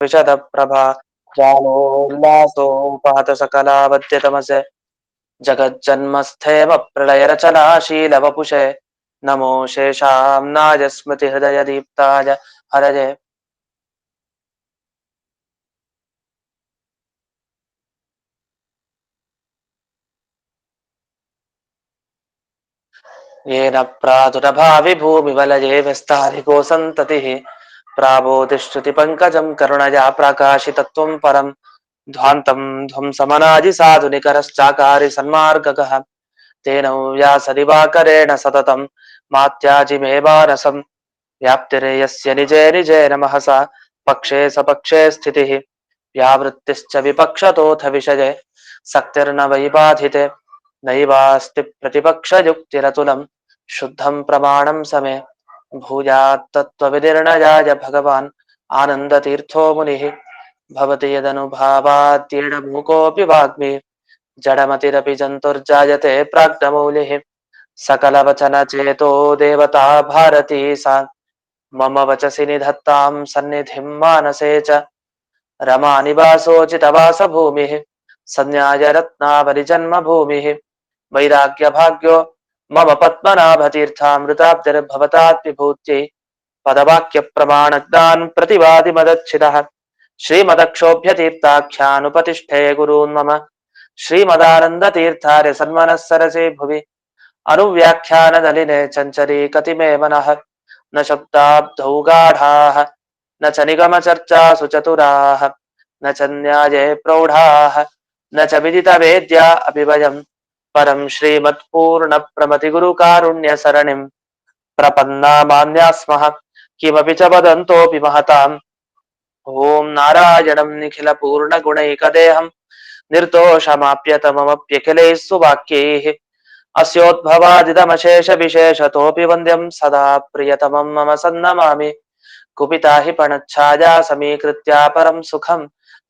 विशद प्रभा जालोल्लासोपहत सकलावद्यतमसे जगज्जन्मस्थेव प्रलयरचनाशील वपुषे नमो शेषाम्नाय स्मृति हृदय दीप्ताय हरये येन प्रादुरभावि भूमिवलये विस्तारिको सन्ततिः प्राबोधिश्रुति पंकजं करुणया प्रकाशितत्वं परं ध्वान्तं ध्वंसमनादि साधुनिकरश्चाकारि सन्मार्गकः तेन व्यासदिवाकरेण सततं मात्याजिमेवानसं व्याप्तिरेयस्य निजे निजे नमः पक्षे सपक्षे स्थितिः व्यावृत्तिश्च विपक्षतोऽथ विषये सक्तिर्न वै बाधिते नैवास्ति प्रतिपक्षयुक्तिरतुलं शुद्धं प्रमाणं समे भूयात् तत्त्वविदिर्णयाय भगवान् आनन्दतीर्थो मुनिः भवति यदनुभावाद्येढमूकोऽपि वाग्मी जडमतिरपि जन्तुर्जायते प्राज्ञमौलिः सकलवचनचेतो देवता भारती सा मम वचसि निधत्तां सन्निधिं मानसे च रमानिवासोचितवासभूमिः संन्यायरत्नावलिजन्मभूमिः वैराग्यभाग्यो मम पद्मनाभतीर्थामृताब्धिर्भवतात् विभूत्यै पदवाक्यप्रमाणज्ञान् प्रतिवादिमदच्छिदः श्रीमदक्षोभ्यतीर्थाख्यानुपतिष्ठे गुरून् मम श्रीमदानन्दतीर्थार्य सन्मनः सरसे भुवि अनुव्याख्याननलिने चञ्चरी कतिमे मनः न शब्दाब्धौ गाढाः न च निगमचर्चासु चतुराः न च न्याये प्रौढाः न च विदितवेद्या अपि वयम् परं श्रीमत्पूर्णप्रमतिगुरुकारुण्यसरणिम् प्रपन्नामान्या स्मः किमपि च वदन्तोऽपि महताम् ॐ नारायणं निखिलपूर्णगुणैकदेहं निर्दोषमाप्यतममप्यखिलैः सुवाक्यैः अस्योद्भवादिदमशेषविशेषतोऽपि वन्द्यं सदा प्रियतमं मम सन्नमामि कुपिता हि पणच्छाया समीकृत्या परं सुखं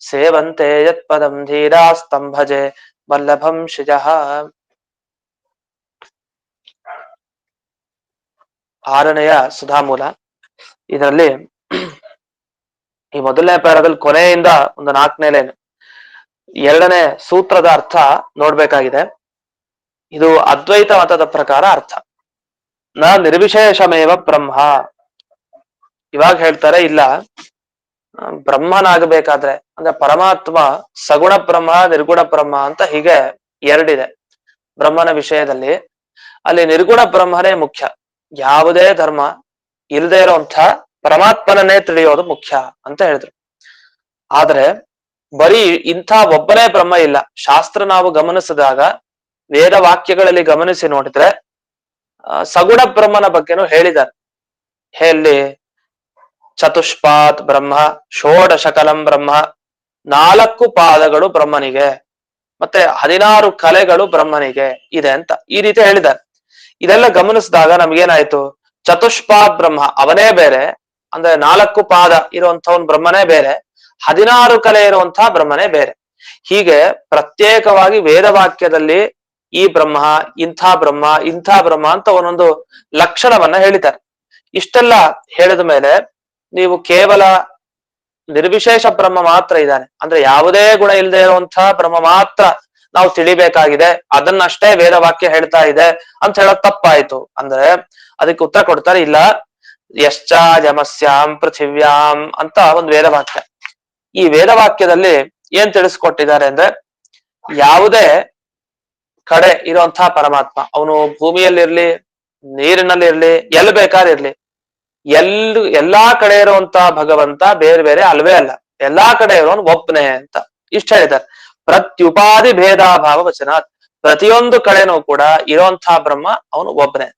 सेवन्ते यत्पदं धीरास्तं भजे वल्लभं श्रियः ಆರನೆಯ ಸುಧಾಮೂಲ. ಇದರಲ್ಲಿ ಈ ಮೊದಲನೇ ಪ್ಯಾರದಲ್ಲಿ ಕೊನೆಯಿಂದ ಒಂದು 4ನೇ ಲೈನ್ ಎರಡನೇ ಸೂತ್ರದ ಅರ್ಥ ನೋಡ್ಬೇಕಾಗಿದೆ. ಇದು ಅದ್ವೈತ ಮತದ ಪ್ರಕಾರ ಅರ್ಥ. ನ ನಿರ್ವಿಶೇಷಮೇವ ಬ್ರಹ್ಮ. ಇವಾಗ ಹೇಳ್ತಾರೆ ಇಲ್ಲ, ಬ್ರಹ್ಮನಾಗಬೇಕಾದ್ರೆ ಅಂದ್ರೆ ಪರಮಾತ್ಮ ಸಗುಣ ಬ್ರಹ್ಮ ನಿರ್ಗುಣ ಬ್ರಹ್ಮ ಅಂತ ಹೀಗೆ ಎರಡಿದೆ ಬ್ರಹ್ಮನ ವಿಷಯದಲ್ಲಿ. ಅಲ್ಲಿ ನಿರ್ಗುಣ ಬ್ರಹ್ಮನೇ ಮುಖ್ಯ. ಯಾವುದೇ ಧರ್ಮ ಇಲ್ಲದೆ ಇರೋಂಥ ಪರಮಾತ್ಮನನ್ನೇ ತಿಳಿಯೋದು ಮುಖ್ಯ ಅಂತ ಹೇಳಿದ್ರು. ಆದ್ರೆ ಬರೀ ಇಂಥ ಒಬ್ಬನೇ ಬ್ರಹ್ಮ ಇಲ್ಲ. ಶಾಸ್ತ್ರ ನಾವು ಗಮನಿಸಿದಾಗ ವೇದ ವಾಕ್ಯಗಳಲ್ಲಿ ಗಮನಿಸಿ ನೋಡಿದ್ರೆ ಸಗುಣ ಬ್ರಹ್ಮನ ಬಗ್ಗೆನೂ ಹೇಳಿದ್ದಾರೆ. ಹೇಳಿ ಚತುಷ್ಪಾತ್ ಬ್ರಹ್ಮ ಷೋಡಶಕಲಂ ಬ್ರಹ್ಮ, 4 ಪಾದಗಳು ಬ್ರಹ್ಮನಿಗೆ, ಮತ್ತೆ 16 ಕಲೆಗಳು ಬ್ರಹ್ಮನಿಗೆ ಇದೆ ಅಂತ ಈ ರೀತಿ ಹೇಳಿದ್ದಾರೆ. ಇದೆಲ್ಲ ಗಮನಿಸಿದಾಗ ನಮ್ಗೇನಾಯ್ತು, ಚತುಷ್ಪಾದ್ ಬ್ರಹ್ಮ ಅವನೇ ಬೇರೆ, ಅಂದ್ರೆ 4 ಪಾದ ಇರುವಂತವನ್ ಬ್ರಹ್ಮನೇ ಬೇರೆ, 16 ಕಲೆ ಇರುವಂತಹ ಬ್ರಹ್ಮನೇ ಬೇರೆ. ಹೀಗೆ ಪ್ರತ್ಯೇಕವಾಗಿ ವೇದವಾಕ್ಯದಲ್ಲಿ ಈ ಬ್ರಹ್ಮ ಇಂಥ ಬ್ರಹ್ಮ ಇಂಥ ಬ್ರಹ್ಮ ಅಂತ ಒಂದೊಂದು ಲಕ್ಷಣವನ್ನ ಹೇಳಿದ್ದಾರೆ. ಇಷ್ಟೆಲ್ಲ ಹೇಳಿದ ಮೇಲೆ ನೀವು ಕೇವಲ ನಿರ್ವಿಶೇಷ ಬ್ರಹ್ಮ ಮಾತ್ರ ಇದ್ದಾನೆ ಅಂದ್ರೆ ಯಾವುದೇ ಗುಣ ಇಲ್ಲದೆ ಇರುವಂತಹ ಬ್ರಹ್ಮ ಮಾತ್ರ ನಾವು ತಿಳಿಬೇಕಾಗಿದೆ, ಅದನ್ನಷ್ಟೇ ವೇದವಾಕ್ಯ ಹೇಳ್ತಾ ಇದೆ ಅಂತ ಹೇಳೋದ್ ತಪ್ಪಾಯ್ತು. ಅಂದ್ರೆ ಅದಕ್ಕೆ ಉತ್ತರ ಕೊಡ್ತಾರೆ, ಇಲ್ಲ, ಯಶ್ಚಾಯಮಸ್ಯಾಂ ಪೃಥಿವ್ಯಾಂ ಅಂತ ಒಂದು ವೇದವಾಕ್ಯ. ಈ ವೇದವಾಕ್ಯದಲ್ಲಿ ಏನ್ ತಿಳಿಸ್ಕೊಟ್ಟಿದ್ದಾರೆ ಅಂದ್ರೆ, ಯಾವುದೇ ಕಡೆ ಇರುವಂತಹ ಪರಮಾತ್ಮ, ಅವನು ಭೂಮಿಯಲ್ಲಿರ್ಲಿ ನೀರಿನಲ್ಲಿರ್ಲಿ ಎಲ್ಲಿ ಬೇಕಾದ್ರೆ ಇರ್ಲಿ, ಎಲ್ಲಾ ಕಡೆ ಇರುವಂತಹ ಭಗವಂತ ಬೇರೆ ಬೇರೆ ಅಲ್ವೇ ಅಲ್ಲ, ಎಲ್ಲಾ ಕಡೆ ಇರೋನು ಒಬ್ಬನೇ ಅಂತ ಇಷ್ಟ ಹೇಳಿದ್ದಾರೆ. ಪ್ರತ್ಯುಪಾಧಿ ಭೇದಾಭಾವ ವಚನಾತ್, ಪ್ರತಿಯೊಂದು ಕಡೆನೂ ಕೂಡ ಇರುವಂತಹ ಬ್ರಹ್ಮ ಅವನು ಒಬ್ಬನೇ.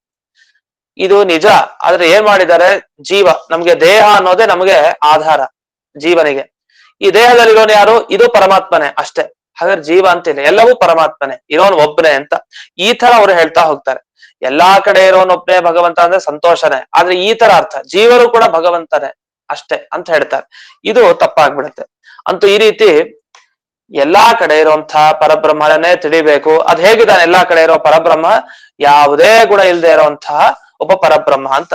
ಇದು ನಿಜ. ಆದ್ರೆ ಏನ್ ಮಾಡಿದ್ದಾರೆ, ಜೀವ, ನಮ್ಗೆ ದೇಹ ಅನ್ನೋದೇ ನಮಗೆ ಆಧಾರ ಜೀವನಿಗೆ. ಈ ದೇಹದಲ್ಲಿರೋನು ಯಾರು, ಇದು ಪರಮಾತ್ಮನೇ ಅಷ್ಟೇ. ಹಾಗಾದ್ರೆ ಜೀವ ಅಂತಿಲ್ಲ, ಎಲ್ಲವೂ ಪರಮಾತ್ಮನೇ, ಇರೋನು ಒಬ್ಬನೇ ಅಂತ ಈ ತರ ಅವ್ರು ಹೇಳ್ತಾ ಹೋಗ್ತಾರೆ. ಎಲ್ಲಾ ಕಡೆ ಇರೋನೊಬ್ಬನೇ ಭಗವಂತ ಅಂದ್ರೆ ಸಂತೋಷನೇ, ಆದ್ರೆ ಈ ತರ ಅರ್ಥ ಜೀವರು ಕೂಡ ಭಗವಂತನೇ ಅಷ್ಟೇ ಅಂತ ಹೇಳ್ತಾರೆ. ಇದು ತಪ್ಪಾಗ್ಬಿಡುತ್ತೆ. ಅಂತೂ ಈ ರೀತಿ ಎಲ್ಲಾ ಕಡೆ ಇರುವಂತಹ ಪರಬ್ರಹ್ಮನೇ ತಿಳಿಬೇಕು. ಅದ್ ಹೇಗಿದ್ದಾನೆ ಎಲ್ಲಾ ಕಡೆ ಇರೋ ಪರಬ್ರಹ್ಮ, ಯಾವುದೇ ಗುಣ ಇಲ್ಲದೆ ಇರುವಂತಹ ಒಬ್ಬ ಪರಬ್ರಹ್ಮ ಅಂತ.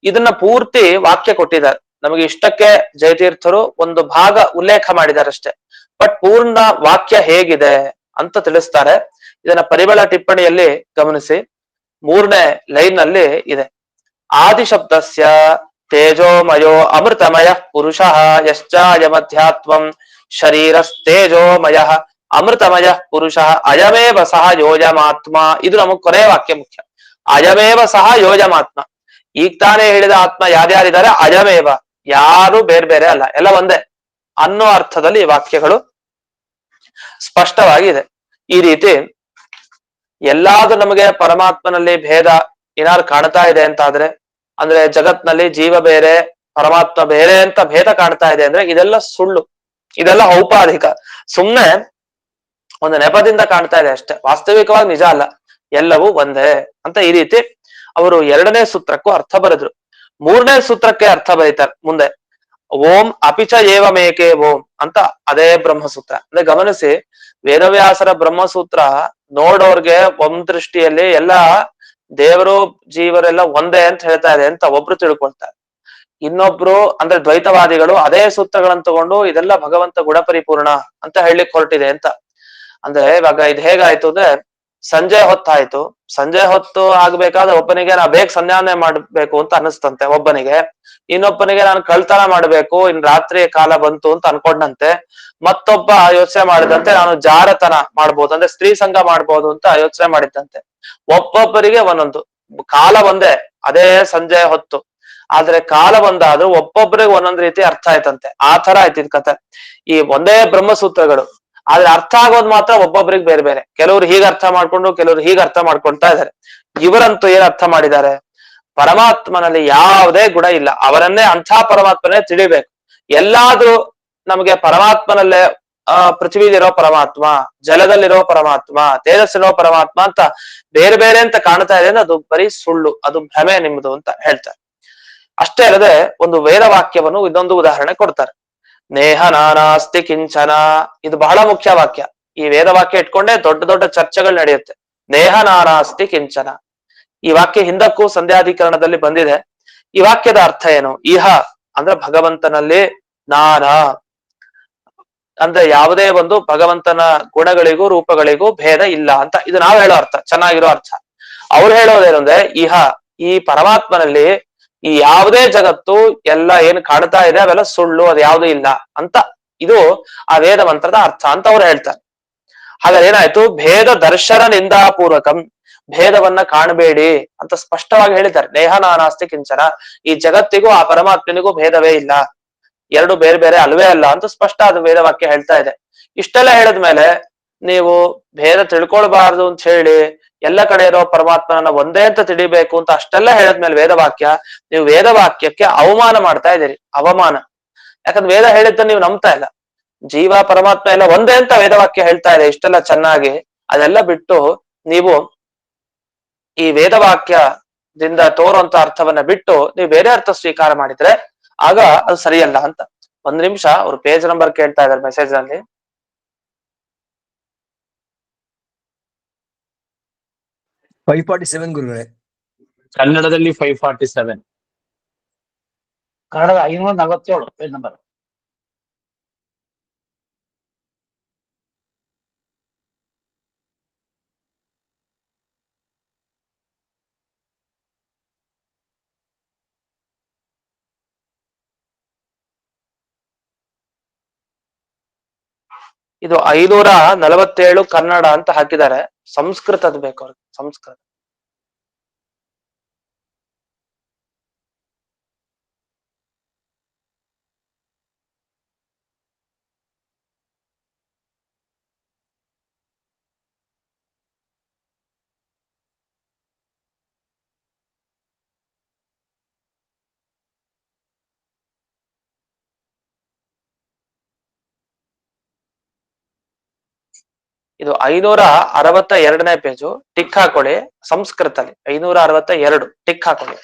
ಇದನ್ನ ಪೂರ್ತಿ ವಾಕ್ಯ ಕೊಟ್ಟಿದ್ದಾರೆ. ನಮಗೆ ಇಷ್ಟಕ್ಕೆ ಜಯತೀರ್ಥರು ಒಂದು ಭಾಗ ಉಲ್ಲೇಖ ಮಾಡಿದ್ದಾರೆ ಅಷ್ಟೇ. ಬಟ್ ಪೂರ್ಣ ವಾಕ್ಯ ಹೇಗಿದೆ ಅಂತ ತಿಳಿಸ್ತಾರೆ. ಇದನ್ನ ಪರಿಮಳ ಟಿಪ್ಪಣಿಯಲ್ಲಿ ಗಮನಿಸಿ. 3ನೇ ಲೈನ್ ನಲ್ಲಿ ಇದೆ, ಆದಿಶಬ್ದಸ್ಯ ತೇಜೋಮಯೋ ಅಮೃತಮಯ ಪುರುಷ ಯಶ್ಚಾಯಮಧ್ಯಾತ್ವಂ ಶರೀರಸ್ತೇಜೋಮಯ ಅಮೃತಮಯ ಪುರುಷ ಅಯಮೇವ ಸಹ ಯೋಜಮಾತ್ಮ. ಇದು ನಮಗ್ ಕೊನೆಯ ವಾಕ್ಯ ಮುಖ್ಯ. ಅಯಮೇವ ಸಹ ಯೋಜಮಾತ್ಮ. ಈಗ ತಾನೇ ಹೇಳಿದ ಆತ್ಮ ಯಾರ್ಯಾರಿದ್ದಾರೆ, ಅಯಮೇವ, ಯಾರು ಬೇರೆ ಬೇರೆ ಅಲ್ಲ, ಎಲ್ಲ ಒಂದೇ ಅನ್ನೋ ಅರ್ಥದಲ್ಲಿ ಈ ವಾಕ್ಯಗಳು ಸ್ಪಷ್ಟವಾಗಿದೆ. ಈ ರೀತಿ ಎಲ್ಲಾದ್ರೂ ನಮಗೆ ಪರಮಾತ್ಮನಲ್ಲಿ ಭೇದ ಏನಾದ್ರು ಕಾಣ್ತಾ ಇದೆ ಅಂತಾದ್ರೆ, ಅಂದ್ರೆ ಜಗತ್ನಲ್ಲಿ ಜೀವ ಬೇರೆ ಪರಮಾತ್ಮ ಬೇರೆ ಅಂತ ಭೇದ ಕಾಣ್ತಾ ಇದೆ ಅಂದ್ರೆ ಇದೆಲ್ಲ ಸುಳ್ಳು, ಇದೆಲ್ಲ ಔಪಾಧಿಕ, ಸುಮ್ನೆ ಒಂದು ನೆಪದಿಂದ ಕಾಣ್ತಾ ಇದೆ ಅಷ್ಟೇ, ವಾಸ್ತವಿಕವಾಗಿ ನಿಜ ಅಲ್ಲ, ಎಲ್ಲವೂ ಒಂದೇ ಅಂತ ಈ ರೀತಿ ಅವರು 2ನೇ ಸೂತ್ರಕ್ಕೂ ಅರ್ಥ ಬರೆದ್ರು. 3ನೇ ಸೂತ್ರಕ್ಕೆ ಅರ್ಥ ಬರೀತಾರೆ ಮುಂದೆ, ಓಂ ಅಪಿಚ ಏವಮೇಕೆ ಓಂ ಅಂತ ಅದೇ ಬ್ರಹ್ಮಸೂತ್ರ. ಅಂದ್ರೆ ಗಮನಿಸಿ, ವೇದವ್ಯಾಸರ ಬ್ರಹ್ಮಸೂತ್ರ ನೋಡೋರ್ಗೆ ಒಂದ್ ದೃಷ್ಟಿಯಲ್ಲಿ ಎಲ್ಲ ದೇವರು ಜೀವರೆಲ್ಲ ಒಂದೇ ಅಂತ ಹೇಳ್ತಾ ಇದೆ ಅಂತ ಒಬ್ರು ತಿಳ್ಕೊಳ್ತಾರೆ. ಇನ್ನೊಬ್ರು ಅಂದ್ರೆ ದ್ವೈತವಾದಿಗಳು ಅದೇ ಸೂತ್ರಗಳನ್ನ ತಗೊಂಡು ಇದೆಲ್ಲ ಭಗವಂತ ಗುಣಪರಿಪೂರ್ಣ ಅಂತ ಹೇಳಲಿಕ್ಕೆ ಹೊರಟಿದೆ ಅಂತ. ಅಂದ್ರೆ ಇವಾಗ ಇದು ಹೇಗಾಯ್ತು ಅಂದ್ರೆ, ಸಂಜೆ ಹೊತ್ತಾಯ್ತು, ಸಂಜೆ ಹೊತ್ತು ಆಗ್ಬೇಕಾದ್ರೆ ಒಬ್ಬನಿಗೆ ನಾ ಬೇಗ ಸಂಧ್ಯಾವನೆ ಮಾಡ್ಬೇಕು ಅಂತ ಅನಿಸ್ತಂತೆ ಒಬ್ಬನಿಗೆ, ಇನ್ನೊಬ್ಬನಿಗೆ ನಾನು ಕಳ್ತನ ಮಾಡ್ಬೇಕು, ಇನ್ ರಾತ್ರಿ ಕಾಲ ಬಂತು ಅಂತ ಅನ್ಕೊಂಡಂತೆ, ಮತ್ತೊಬ್ಬ ಯೋಚನೆ ಮಾಡಿದಂತೆ ನಾನು ಜಾರತನ ಮಾಡ್ಬೋದು ಅಂದ್ರೆ ಸ್ತ್ರೀ ಸಂಘ ಮಾಡ್ಬೋದು ಅಂತ ಯೋಚನೆ ಮಾಡಿದ್ದಂತೆ. ಒಬ್ಬೊಬ್ಬರಿಗೆ ಒಂದೊಂದು ಕಾಲ ಒಂದೇ, ಅದೇ ಸಂಜೆ ಹೊತ್ತು, ಆದ್ರೆ ಕಾಲ ಒಂದಾದ್ರೂ ಒಬ್ಬೊಬ್ಬರಿಗೆ ಒಂದೊಂದ್ ರೀತಿ ಅರ್ಥ ಆಯ್ತಂತೆ. ಆ ತರ ಆಯ್ತಿದ್ ಕತೆ. ಈ ಒಂದೇ ಬ್ರಹ್ಮಸೂತ್ರಗಳು, ಆದ್ರೆ ಅರ್ಥ ಆಗೋದು ಮಾತ್ರ ಒಬ್ಬೊಬ್ರಿಗೆ ಬೇರೆ ಬೇರೆ. ಕೆಲವ್ರು ಹೀಗೆ ಅರ್ಥ ಮಾಡ್ಕೊಂಡು ಕೆಲವ್ರು ಹೀಗೆ ಅರ್ಥ ಮಾಡ್ಕೊಳ್ತಾ ಇದ್ದಾರೆ. ಇವರಂತೂ ಏನ್ ಅರ್ಥ ಮಾಡಿದ್ದಾರೆ, ಪರಮಾತ್ಮನಲ್ಲಿ ಯಾವುದೇ ಗುಣ ಇಲ್ಲ, ಅವರನ್ನೇ ಅಂಥ ಪರಮಾತ್ಮನೇ ತಿಳಿಬೇಕು. ಎಲ್ಲಾದ್ರೂ ನಮಗೆ ಪರಮಾತ್ಮನಲ್ಲೇ ಪೃಥ್ವಿಲಿರೋ ಪರಮಾತ್ಮ, ಜಲದಲ್ಲಿರೋ ಪರಮಾತ್ಮ, ತೇಜಸ್ಸಿರೋ ಪರಮಾತ್ಮ ಅಂತ ಬೇರೆ ಬೇರೆ ಅಂತ ಕಾಣ್ತಾ ಇದೆ ಅಂದ್ರೆ ಅದು ಬರೀ ಸುಳ್ಳು, ಅದು ಭ್ರಮೆ ನಿಮ್ದು ಅಂತ ಹೇಳ್ತಾರೆ. ಅಷ್ಟೇ ಅಲ್ಲದೆ ಒಂದು ವೇದ ವಾಕ್ಯವನ್ನು ಇದೊಂದು ಉದಾಹರಣೆ ಕೊಡ್ತಾರೆ, ನೇಹ ನಾನಾಸ್ತಿ ಕಿಂಚನ. ಇದು ಬಹಳ ಮುಖ್ಯ ವಾಕ್ಯ. ಈ ವೇದ ವಾಕ್ಯ ಇಟ್ಕೊಂಡೇ ದೊಡ್ಡ ದೊಡ್ಡ ಚರ್ಚೆಗಳು ನಡೆಯುತ್ತೆ. ನೇಹ ನಾನಾಸ್ತಿ ಕಿಂಚನ, ಈ ವಾಕ್ಯ ಹಿಂದಕ್ಕೂ ಸಂಧ್ಯಾಧಿಕರಣದಲ್ಲಿ ಬಂದಿದೆ. ಈ ವಾಕ್ಯದ ಅರ್ಥ ಏನು? ಇಹ ಅಂದ್ರೆ ಭಗವಂತನಲ್ಲಿ, ನಾನಾ ಅಂದ್ರೆ ಯಾವುದೇ ಒಂದು ಭಗವಂತನ ಗುಣಗಳಿಗೂ ರೂಪಗಳಿಗೂ ಭೇದ ಇಲ್ಲ ಅಂತ. ಇದು ನಾವು ಹೇಳೋ ಅರ್ಥ, ಚೆನ್ನಾಗಿರೋ ಅರ್ಥ. ಅವ್ರು ಹೇಳೋದೇನು ಅಂದ್ರೆ, ಇಹ ಈ ಪರಮಾತ್ಮನಲ್ಲಿ ಈ ಯಾವುದೇ ಜಗತ್ತು ಎಲ್ಲ ಏನ್ ಕಾಣ್ತಾ ಇದೆ ಅವೆಲ್ಲ ಸುಳ್ಳು, ಅದು ಯಾವುದು ಇಲ್ಲ ಅಂತ. ಇದು ಆ ವೇದ ಮಂತ್ರದ ಅರ್ಥ ಅಂತ ಅವ್ರು ಹೇಳ್ತಾರೆ. ಹಾಗಾದ್ರೆ ಏನಾಯ್ತು, ಭೇದ ದರ್ಶನ ನಿಂದಾಪೂರ್ವಕಂ, ಭೇದವನ್ನ ಕಾಣಬೇಡಿ ಅಂತ ಸ್ಪಷ್ಟವಾಗಿ ಹೇಳಿದ್ದಾರೆ. ನೇಹ ನಾನಾಸ್ತಿ ಕಿಂಚನ, ಈ ಜಗತ್ತಿಗೂ ಆ ಪರಮಾತ್ಮನಿಗೂ ಭೇದವೇ ಇಲ್ಲ, ಎರಡು ಬೇರೆ ಬೇರೆ ಅಲ್ವೇ ಅಲ್ಲ ಅಂತ ಸ್ಪಷ್ಟ ಅದು ವೇದವಾಕ್ಯ ಹೇಳ್ತಾ ಇದೆ. ಇಷ್ಟೆಲ್ಲ ಹೇಳಿದ್ಮೇಲೆ ನೀವು ಭೇದ ತಿಳ್ಕೊಳ್ಬಾರ್ದು ಅಂತ ಹೇಳಿ ಎಲ್ಲ ಕಡೆ ಇರೋ ಪರಮಾತ್ಮನ ಒಂದೇ ಅಂತ ತಿಳಿಬೇಕು ಅಂತ ಅಷ್ಟೆಲ್ಲ ಹೇಳಿದ್ಮೇಲೆ ವೇದವಾಕ್ಯ, ನೀವು ವೇದವಾಕ್ಯಕ್ಕೆ ಅವಮಾನ ಮಾಡ್ತಾ ಇದ್ದೀರಿ, ಅವಮಾನ. ಯಾಕಂದ್ರೆ ವೇದ ಹೇಳಿದ್ದ ನೀವು ನಂಬ್ತಾ ಇಲ್ಲ. ಜೀವ ಪರಮಾತ್ಮ ಎಲ್ಲ ಒಂದೇ ಅಂತ ವೇದವಾಕ್ಯ ಹೇಳ್ತಾ ಇದೆ ಇಷ್ಟೆಲ್ಲ ಚೆನ್ನಾಗಿ. ಅದೆಲ್ಲ ಬಿಟ್ಟು ನೀವು ಈ ವೇದವಾಕ್ಯದಿಂದ ತೋರುವಂತ ಅರ್ಥವನ್ನ ಬಿಟ್ಟು ನೀವು ಬೇರೆ ಅರ್ಥ ಸ್ವೀಕಾರ ಮಾಡಿದ್ರೆ ಆಗ ಅದು ಸರಿಯಲ್ಲ ಅಂತ. ಒಂದ್ ನಿಮಿಷ, ಅವ್ರು ಪೇಜ್ ನಂಬರ್ ಕೇಳ್ತಾ ಇದಾರೆ ಮೆಸೇಜ್ ಅಲ್ಲಿ. 547 ಗುರುಗಳೇ. ಕನ್ನಡದಲ್ಲಿ 547, ಕನ್ನಡದ 547 ಪೇಜ್ ನಂಬರ್. ಇದು 547 ಕನ್ನಡ ಅಂತ ಹಾಕಿದ್ದಾರೆ. ಸಂಸ್ಕೃತದ ಬೇಕು ಅವ್ರಿಗೆ, ಸಂಸ್ಕೃತ. ಇದು 562ನೇ ಪೇಜು, ಟಿಕ್ ಹಾಕೊಳ್ಳಿ. ಸಂಸ್ಕೃತದಲ್ಲಿ 562 ಟಿಕ್ ಹಾಕೊಳ್ಳಿ.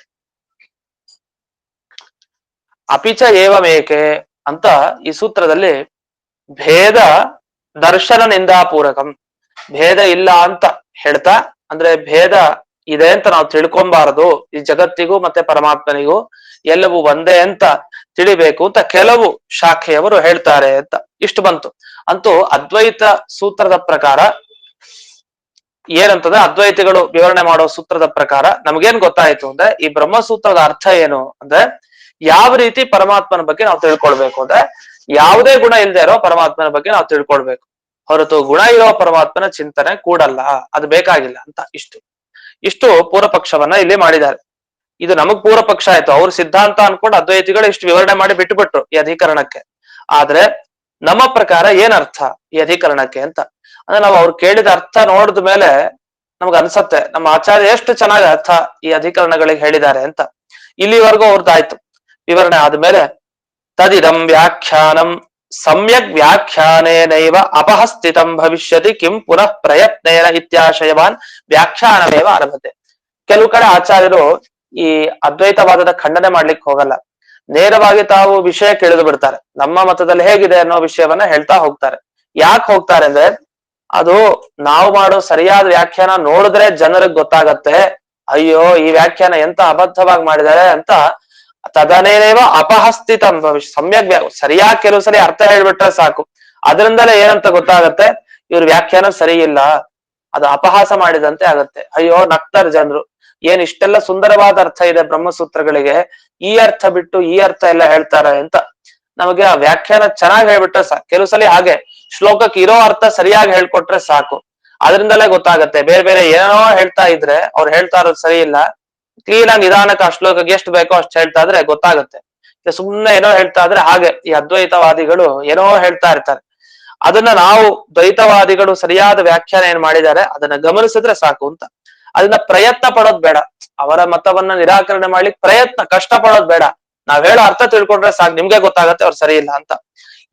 ಅಪಿಚ ಏವಮೇಕೆ ಅಂತ ಈ ಸೂತ್ರದಲ್ಲಿ ಭೇದ ದರ್ಶನ ನಿಂದಾಪೂರಕಂ, ಭೇದ ಇಲ್ಲ ಅಂತ ಹೇಳ್ತಾ, ಅಂದ್ರೆ ಭೇದ ಇದೆ ಅಂತ ನಾವು ತಿಳ್ಕೊಂಬಾರದು ಈ ಜಗತ್ತಿಗೂ ಮತ್ತೆ ಪರಮಾತ್ಮನಿಗೂ. ಎಲ್ಲವೂ ಒಂದೇ ಅಂತ ತಿಳಿಬೇಕು ಅಂತ ಕೆಲವು ಶಾಖೆಯವರು ಹೇಳ್ತಾರೆ ಅಂತ ಇಷ್ಟು ಬಂತು. ಅಂತೂ ಅದ್ವೈತ ಸೂತ್ರದ ಪ್ರಕಾರ ಏನಂತಂದ್ರೆ, ಅದ್ವೈತಿಗಳು ವಿವರಣೆ ಮಾಡೋ ಸೂತ್ರದ ಪ್ರಕಾರ ನಮ್ಗೇನ್ ಗೊತ್ತಾಯ್ತು ಅಂದ್ರೆ, ಈ ಬ್ರಹ್ಮಸೂತ್ರದ ಅರ್ಥ ಏನು ಅಂದ್ರೆ, ಯಾವ ರೀತಿ ಪರಮಾತ್ಮನ ಬಗ್ಗೆ ನಾವು ತಿಳ್ಕೊಳ್ಬೇಕು ಅಂದ್ರೆ, ಯಾವುದೇ ಗುಣ ಇಲ್ಲದೆ ಇರೋ ಪರಮಾತ್ಮನ ಬಗ್ಗೆ ನಾವು ತಿಳ್ಕೊಳ್ಬೇಕು, ಹೊರತು ಗುಣ ಇರೋ ಪರಮಾತ್ಮನ ಚಿಂತನೆ ಕೂಡಲ್ಲ, ಅದು ಬೇಕಾಗಿಲ್ಲ ಅಂತ ಇಷ್ಟು ಪೂರ್ವ ಪಕ್ಷವನ್ನ ಇಲ್ಲಿ ಮಾಡಿದ್ದಾರೆ. ಇದು ನಮಗ್ ಪೂರ್ವ ಪಕ್ಷ ಆಯ್ತು, ಅವ್ರ ಸಿದ್ಧಾಂತ ಅನ್ಕೊಂಡು ಅದ್ವೈತಿಗಳು ಇಷ್ಟು ವಿವರಣೆ ಮಾಡಿ ಬಿಟ್ಟುಬಿಟ್ರು ಈ ಅಧಿಕರಣಕ್ಕೆ. ಆದ್ರೆ ನಮ್ಮ ಪ್ರಕಾರ ಏನ್ ಅರ್ಥ ಈ ಅಧಿಕರಣಕ್ಕೆ ಅಂತ ಅಂದ್ರೆ, ನಾವು ಅವ್ರು ಕೇಳಿದ ಅರ್ಥ ನೋಡಿದ ಮೇಲೆ ನಮ್ಗೆ ಅನ್ಸತ್ತೆ ನಮ್ಮ ಆಚಾರ್ಯ ಎಷ್ಟು ಚೆನ್ನಾಗಿ ಅರ್ಥ ಈ ಅಧಿಕರಣಗಳಿಗೆ ಹೇಳಿದ್ದಾರೆ ಅಂತ. ಇಲ್ಲಿವರೆಗೂ ಅವ್ರದ್ದಾಯ್ತು ವಿವರಣೆ ಆದ್ಮೇಲೆ, ತದಿದಂ ವ್ಯಾಖ್ಯಾನಂ ಸಮ್ಯಕ್ ವ್ಯಾಖ್ಯಾನೇನೈವ ಅಪಹಸ್ಥಿತಂ ಭವಿಷ್ಯತಿ ಕಿಂ ಪುನಃ ಪ್ರಯತ್ನೇನ ಇತ್ಯಾಶಯವಾನ್ ವ್ಯಾಖ್ಯಾನಮೇವ ಆರಭತೆ. ಕೆಲವು ಕಡೆ ಆಚಾರ್ಯರು ಈ ಅದ್ವೈತವಾದದ ಖಂಡನೆ ಮಾಡ್ಲಿಕ್ಕೆ ಹೋಗಲ್ಲ, ನೇರವಾಗಿ ತಾವು ವಿಷಯ ಕೇಳಿದು ಬಿಡ್ತಾರೆ. ನಮ್ಮ ಮತದಲ್ಲಿ ಹೇಗಿದೆ ಅನ್ನೋ ವಿಷಯವನ್ನ ಹೇಳ್ತಾ ಹೋಗ್ತಾರೆ. ಯಾಕೆ ಹೋಗ್ತಾರೆ ಅಂದ್ರೆ, ಅದು ನಾವು ಮಾಡೋ ಸರಿಯಾದ ವ್ಯಾಖ್ಯಾನ ನೋಡಿದ್ರೆ ಜನರಿಗೆ ಗೊತ್ತಾಗತ್ತೆ, ಅಯ್ಯೋ ಈ ವ್ಯಾಖ್ಯಾನ ಎಂತ ಅಬದ್ಧವಾಗಿ ಮಾಡಿದ್ದಾರೆ ಅಂತ. ತದನೇನೇವ ಅಪಹಸ್ಥಿತಂ ಭವಿಷ್ಯ ಸಮ್ಯಕ್ ಸರಿಯಾಗಿ ಕೆಲವು ಸರಿ ಅರ್ಥ ಹೇಳ್ಬಿಟ್ರೆ ಸಾಕು, ಅದರಿಂದಲೇ ಏನಂತ ಗೊತ್ತಾಗತ್ತೆ ಇವ್ರ ವ್ಯಾಖ್ಯಾನ ಸರಿ ಇಲ್ಲ, ಅದು ಅಪಹಾಸ ಮಾಡಿದಂತೆ ಆಗತ್ತೆ. ಅಯ್ಯೋ ನಗ್ತಾರೆ ಜನರು, ಏನ್ ಇಷ್ಟೆಲ್ಲ ಸುಂದರವಾದ ಅರ್ಥ ಇದೆ ಬ್ರಹ್ಮಸೂತ್ರಗಳಿಗೆ, ಈ ಅರ್ಥ ಬಿಟ್ಟು ಈ ಅರ್ಥ ಎಲ್ಲ ಹೇಳ್ತಾರೆ ಅಂತ. ನಮಗೆ ಆ ವ್ಯಾಖ್ಯಾನ ಚೆನ್ನಾಗಿ ಹೇಳ್ಬಿಟ್ರೆ ಸಾಕು. ಕೆಲವು ಸಲ ಹಾಗೆ ಶ್ಲೋಕಕ್ಕೆ ಇರೋ ಅರ್ಥ ಸರಿಯಾಗಿ ಹೇಳ್ಕೊಟ್ರೆ ಸಾಕು, ಅದರಿಂದಲೇ ಗೊತ್ತಾಗತ್ತೆ. ಬೇರೆ ಬೇರೆ ಏನೋ ಹೇಳ್ತಾ ಇದ್ರೆ ಅವ್ರು ಹೇಳ್ತಾ ಇರೋದು ಸರಿ ಇಲ್ಲ, ಕ್ಲೀನ್ ಆಗಿ ನಿಧಾನಕ್ಕೆ ಆ ಶ್ಲೋಕಕ್ಕೆ ಎಷ್ಟು ಬೇಕೋ ಅಷ್ಟು ಹೇಳ್ತಾ ಇದ್ರೆ ಗೊತ್ತಾಗತ್ತೆ. ಸುಮ್ನೆ ಏನೋ ಹೇಳ್ತಾ ಇದ್ರೆ ಹಾಗೆ ಈ ಅದ್ವೈತವಾದಿಗಳು ಏನೋ ಹೇಳ್ತಾ ಇರ್ತಾರೆ. ಅದನ್ನ ನಾವು ದ್ವೈತವಾದಿಗಳು ಸರಿಯಾದ ವ್ಯಾಖ್ಯಾನ ಏನ್ ಮಾಡಿದ್ದಾರೆ ಅದನ್ನ ಗಮನಿಸಿದ್ರೆ ಸಾಕು ಅಂತ. ಅದನ್ನ ಪ್ರಯತ್ನ ಪಡೋದ್ ಬೇಡ, ಅವರ ಮತವನ್ನ ನಿರಾಕರಣೆ ಮಾಡ್ಲಿಕ್ಕೆ ಕಷ್ಟ ಪಡೋದ್ ಬೇಡ. ನಾವ್ ಹೇಳೋ ಅರ್ಥ ತಿಳ್ಕೊಂಡ್ರೆ ಸಾಕು, ನಿಮ್ಗೆ ಗೊತ್ತಾಗತ್ತೆ ಅವ್ರು ಸರಿ ಇಲ್ಲ ಅಂತ.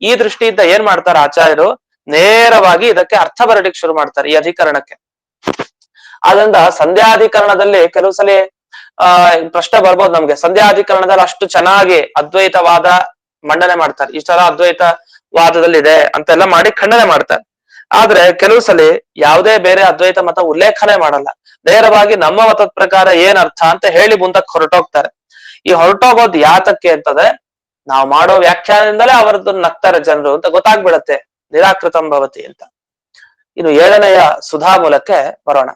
ಈ ದೃಷ್ಟಿಯಿಂದ ಏನ್ ಮಾಡ್ತಾರೆ ಆಚಾರ್ಯರು, ನೇರವಾಗಿ ಇದಕ್ಕೆ ಅರ್ಥ ಬರಲಿಕ್ಕೆ ಶುರು ಮಾಡ್ತಾರೆ ಈ ಅಧಿಕರಣಕ್ಕೆ. ಆದ್ರಿಂದ ಸಂಧ್ಯಾಧಿಕರಣದಲ್ಲಿ ಕೆಲವು ಸಲ ಪ್ರಶ್ನೆ ಬರ್ಬೋದು ನಮ್ಗೆ, ಸಂಧ್ಯಾಧಿಕರಣದಲ್ಲಿ ಅಷ್ಟು ಚೆನ್ನಾಗಿ ಅದ್ವೈತವಾದ ಮಂಡನೆ ಮಾಡ್ತಾರೆ, ಈ ತರ ಅದ್ವೈತವಾದದಲ್ಲಿ ಇದೆ ಅಂತೆಲ್ಲ ಮಾಡಿ ಖಂಡನೆ ಮಾಡ್ತಾರೆ. ಆದ್ರೆ ಕೆಲವು ಸಲ ಯಾವುದೇ ಬೇರೆ ಅದ್ವೈತ ಮತ ಉಲ್ಲೇಖನೆ ಮಾಡಲ್ಲ, ನೇರವಾಗಿ ನಮ್ಮ ಮತದ ಪ್ರಕಾರ ಏನ್ ಅರ್ಥ ಅಂತ ಹೇಳಿ ಮುಂದಕ್ಕೆ ಹೊರಟೋಗ್ತಾರೆ. ಈ ಹೊರಟೋಗೋದು ಯಾತಕ್ಕೆ ಅಂತಂದ್ರೆ, ನಾವು ಮಾಡೋ ವ್ಯಾಖ್ಯಾನದಿಂದಲೇ ಅವರದ್ದು ನಗ್ತಾರೆ ಜನರು ಅಂತ ಗೊತ್ತಾಗ್ಬಿಡತ್ತೆ, ನಿರಾಕೃತಂ ಭವತಿ ಅಂತ. ಇನ್ನು 7ನೆಯ ಸುಧಾ ಮೂಲಕ್ಕೆ ಬರೋಣ.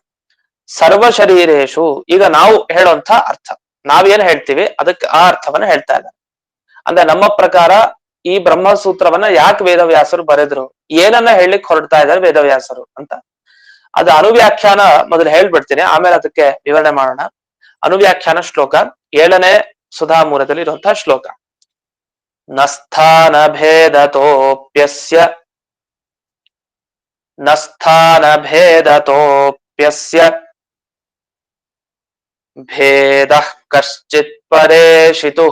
ಸರ್ವ ಶರೀರೇಶು, ಈಗ ನಾವು ಹೇಳುವಂತ ಅರ್ಥ, ನಾವೇನ್ ಹೇಳ್ತೀವಿ ಅದಕ್ಕೆ ಆ ಅರ್ಥವನ್ನ ಹೇಳ್ತಾ ಇದ್ದಾರೆ. ಅಂದ್ರೆ ನಮ್ಮ ಪ್ರಕಾರ ಈ ಬ್ರಹ್ಮಸೂತ್ರವನ್ನ ಯಾಕೆ ವೇದವ್ಯಾಸರು ಬರೆದ್ರು, ಏನನ್ನ ಹೇಳಲಿಕ್ಕೆ ಹೊರಡ್ತಾ ಇದ್ದಾರೆ ವೇದವ್ಯಾಸರು ಅಂತ. ಅದು ಅನುವ್ಯಾಖ್ಯಾನ ಮೊದಲು ಹೇಳ್ಬಿಡ್ತೀನಿ, ಆಮೇಲೆ ಅದಕ್ಕೆ ವಿವರಣೆ ಮಾಡೋಣ. ಅನುವ್ಯಾಖ್ಯಾನ ಶ್ಲೋಕ 7ನೇ ಸುಧಾ ಮೂಲದಲ್ಲಿ ಇರುವಂತಹ ಶ್ಲೋಕ. ನಸ್ಥಾನ ಭೇದತೋಪ್ಯಸ್ಯ ಭೇದ ಕಶ್ಚಿತ್ ಪರೇಶಿತು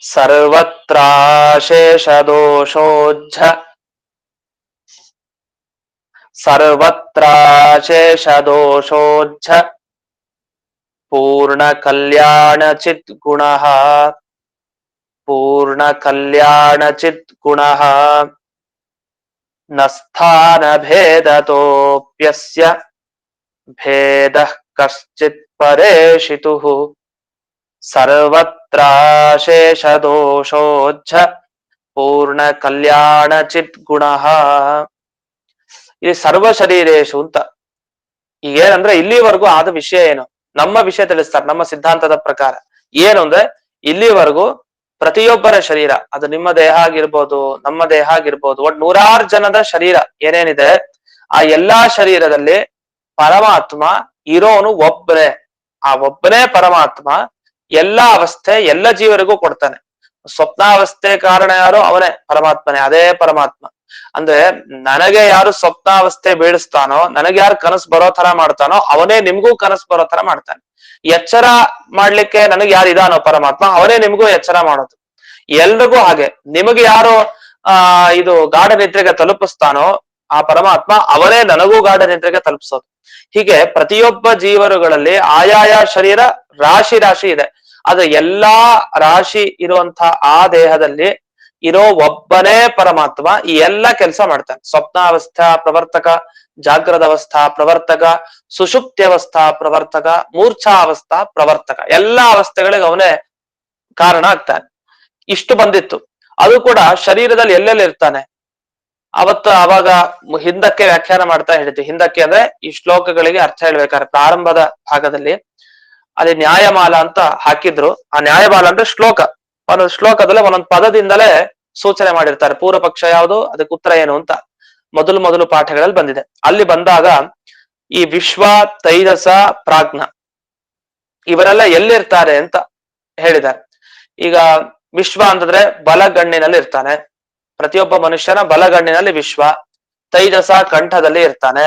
ಸರ್ವತ್ರಾಶೇಷದೋಷೋಜ್ಜ ಪೂರ್ಣ ಕಲ್ಯಾಣ ಚಿತ್ ಗುಣಃ ನಸ್ಥಾನ ಭೇದತೋಪ್ಯಸ್ಯ ಭೇದ ಕಶ್ಚಿತ್ ಪರೇಶಿತು ಸರ್ವತ್ರಾಶೇಷದೋಷೋಜ್ಜ ಪೂರ್ಣ ಕಲ್ಯಾಣ ಚಿತ್ ಗುಣಃ. ಇಲ್ಲಿ ಸರ್ವ ಶರೀರೇಶು ಅಂತ ಈಗ ಏನಂದ್ರೆ, ಇಲ್ಲಿವರೆಗೂ ಆದ ವಿಷಯ ಏನು, ನಮ್ಮ ವಿಷಯ ತಿಳಿಸ್ತಾರೆ ನಮ್ಮ ಸಿದ್ಧಾಂತದ ಪ್ರಕಾರ. ಏನು ಅಂದ್ರೆ, ಇಲ್ಲಿವರೆಗೂ ಪ್ರತಿಯೊಬ್ಬರ ಶರೀರ, ಅದು ನಿಮ್ಮ ದೇಹ ಆಗಿರ್ಬೋದು ನಮ್ಮ ದೇಹ ಆಗಿರ್ಬೋದು, ಒಟ್ಟು 100 ಜನದ ಶರೀರ ಏನೇನಿದೆ, ಆ ಎಲ್ಲಾ ಶರೀರದಲ್ಲಿ ಪರಮಾತ್ಮ ಇರೋನು ಒಬ್ಬನೇ. ಆ ಒಬ್ಬನೇ ಪರಮಾತ್ಮ ಎಲ್ಲಾ ಅವಸ್ಥೆ ಎಲ್ಲ ಜೀವರಿಗೂ ಕೊಡ್ತಾನೆ. ಸ್ವಪ್ನಾವಸ್ಥೆ ಕಾರಣ ಯಾರು, ಅವನೇ ಪರಮಾತ್ಮನೇ, ಅದೇ ಪರಮಾತ್ಮ. ಅಂದ್ರೆ ನನಗೆ ಯಾರು ಸ್ವಪ್ನಾವಸ್ಥೆ ಬೀಳಿಸ್ತಾನೋ, ನನಗೆ ಯಾರು ಕನಸು ಬರೋ ತರ ಮಾಡ್ತಾನೋ, ಅವನೇ ನಿಮ್ಗೂ ಕನಸು ಬರೋ ತರ ಮಾಡ್ತಾನೆ. ಎಚ್ಚರ ಮಾಡ್ಲಿಕ್ಕೆ ನನಗೆ ಯಾರು ಇದಾನೋ ಪರಮಾತ್ಮ, ಅವನೇ ನಿಮ್ಗೂ ಎಚ್ಚರ ಮಾಡೋದು. ಎಲ್ರಿಗೂ ಹಾಗೆ, ನಿಮಗೆ ಯಾರು ಇದು ಗಾಢ ನಿದ್ರೆಗೆ ತಲುಪಿಸ್ತಾನೋ ಆ ಪರಮಾತ್ಮ, ಅವನೇ ನನಗೂ ಗಾಢ ನಿದ್ರೆಗೆ ತಲುಪಿಸೋದು. ಹೀಗೆ ಪ್ರತಿಯೊಬ್ಬ ಜೀವರುಗಳಲ್ಲಿ ಆಯಾಯ ಶರೀರ ರಾಶಿ ಇದೆ. ಅದು ಎಲ್ಲಾ ರಾಶಿ ಇರುವಂತ ಆ ದೇಹದಲ್ಲಿ ಇರೋ ಒಬ್ಬನೇ ಪರಮಾತ್ಮ ಈ ಎಲ್ಲ ಕೆಲಸ ಮಾಡ್ತಾನೆ. ಸ್ವಪ್ನಾವಸ್ಥಾ ಪ್ರವರ್ತಕ ಜಾಗ್ರದ ಅವಸ್ಥಾ ಪ್ರವರ್ತಕ, ಸುಷುಪ್ತ್ಯವಸ್ಥಾ ಪ್ರವರ್ತಕ, ಮೂರ್ಛಾವಸ್ಥಾ ಪ್ರವರ್ತಕ, ಎಲ್ಲಾ ಅವಸ್ಥೆಗಳಿಗೆ ಅವನೇ ಕಾರಣ ಆಗ್ತಾನೆ. ಇಷ್ಟು ಬಂದಿತ್ತು. ಅದು ಕೂಡ ಶರೀರದಲ್ಲಿ ಎಲ್ಲೆಲ್ಲಿ ಇರ್ತಾನೆ ಅವಾಗ ಹಿಂದಕ್ಕೆ ವ್ಯಾಖ್ಯಾನ ಮಾಡ್ತಾ ಹೇಳಿದ್ವಿ. ಹಿಂದಕ್ಕೆ ಅಂದ್ರೆ ಈ ಶ್ಲೋಕಗಳಿಗೆ ಅರ್ಥ ಹೇಳ್ಬೇಕಾದ್ರೆ ಪ್ರಾರಂಭದ ಭಾಗದಲ್ಲಿ ಅಲ್ಲಿ ನ್ಯಾಯಮಾಲ ಅಂತ ಹಾಕಿದ್ರು. ಆ ನ್ಯಾಯಮಾಲ ಅಂದ್ರೆ ಶ್ಲೋಕ, ಒಂದೊಂದು ಶ್ಲೋಕದಲ್ಲಿ ಒಂದೊಂದು ಪದದಿಂದಲೇ ಸೂಚನೆ ಮಾಡಿರ್ತಾರೆ ಪೂರ್ವ ಪಕ್ಷ ಯಾವುದು, ಅದಕ್ಕೆ ಉತ್ತರ ಏನು ಅಂತ ಮೊದಲು ಪಾಠಗಳಲ್ಲಿ ಬಂದಿದೆ. ಅಲ್ಲಿ ಬಂದಾಗ ಈ ವಿಶ್ವ, ತೈಜಸ, ಪ್ರಾಜ್ಞ ಇವರೆಲ್ಲ ಎಲ್ಲಿರ್ತಾರೆ ಅಂತ ಹೇಳಿದ್ದಾರೆ. ಈಗ ವಿಶ್ವ ಅಂತಂದ್ರೆ ಬಲಗಣ್ಣಿನಲ್ಲಿ ಇರ್ತಾನೆ, ಪ್ರತಿಯೊಬ್ಬ ಮನುಷ್ಯನ ಬಲಗಣ್ಣಿನಲ್ಲಿ ವಿಶ್ವ. ತೈಜಸ ಕಂಠದಲ್ಲಿ ಇರ್ತಾನೆ,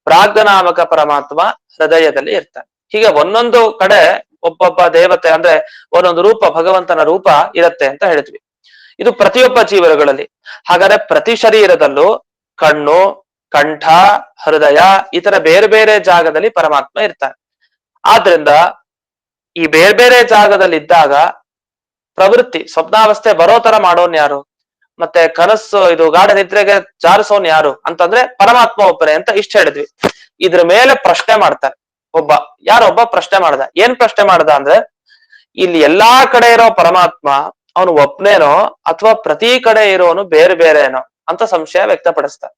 ಪ್ರಾಜ್ಞನಾಮಕ ಪರಮಾತ್ಮ ಹೃದಯದಲ್ಲಿ ಇರ್ತಾನೆ. ಹೀಗೆ ಒಂದೊಂದು ಕಡೆ ಒಬ್ಬೊಬ್ಬ ದೇವತೆ ಅಂದ್ರೆ ಒಂದೊಂದು ರೂಪ, ಭಗವಂತನ ರೂಪ ಇರತ್ತೆ ಅಂತ ಹೇಳಿದ್ವಿ. ಇದು ಪ್ರತಿಯೊಬ್ಬ ಜೀವಗಳಲ್ಲಿ. ಹಾಗಾದ್ರೆ ಪ್ರತಿ ಶರೀರದಲ್ಲೂ ಕಣ್ಣು, ಕಂಠ, ಹೃದಯ ಈ ತರ ಬೇರೆ ಬೇರೆ ಜಾಗದಲ್ಲಿ ಪರಮಾತ್ಮ ಇರ್ತಾನೆ. ಆದ್ರಿಂದ ಈ ಬೇರೆ ಬೇರೆ ಜಾಗದಲ್ಲಿ ಇದ್ದಾಗ ಪ್ರವೃತ್ತಿ ಸ್ವಪ್ನಾವಸ್ಥೆ ಬರೋ ತರ ಮಾಡೋನ್ ಯಾರು, ಮತ್ತೆ ಕನಸು ಇದು ಗಾಢ ನಿದ್ರೆಗೆ ಜಾರಿಸೋನ್ ಯಾರು ಅಂತಂದ್ರೆ ಪರಮಾತ್ಮ ಒಬ್ಬನೇ ಅಂತ ಇಷ್ಟ ಹೇಳಿದ್ವಿ. ಇದ್ರ ಮೇಲೆ ಪ್ರಶ್ನೆ ಮಾಡ್ತಾರೆ ಯಾರೊಬ್ಬ ಪ್ರಶ್ನೆ ಮಾಡ್ದ. ಏನ್ ಪ್ರಶ್ನೆ ಮಾಡ್ದ ಅಂದ್ರೆ, ಇಲ್ಲಿ ಎಲ್ಲಾ ಕಡೆ ಇರೋ ಪರಮಾತ್ಮ ಅವನು ಒಬ್ನೇನೋ ಅಥವಾ ಪ್ರತಿ ಕಡೆ ಇರೋನು ಬೇರೆ ಬೇರೆನೋ ಅಂತ ಸಂಶಯ ವ್ಯಕ್ತಪಡಿಸ್ತಾರೆ.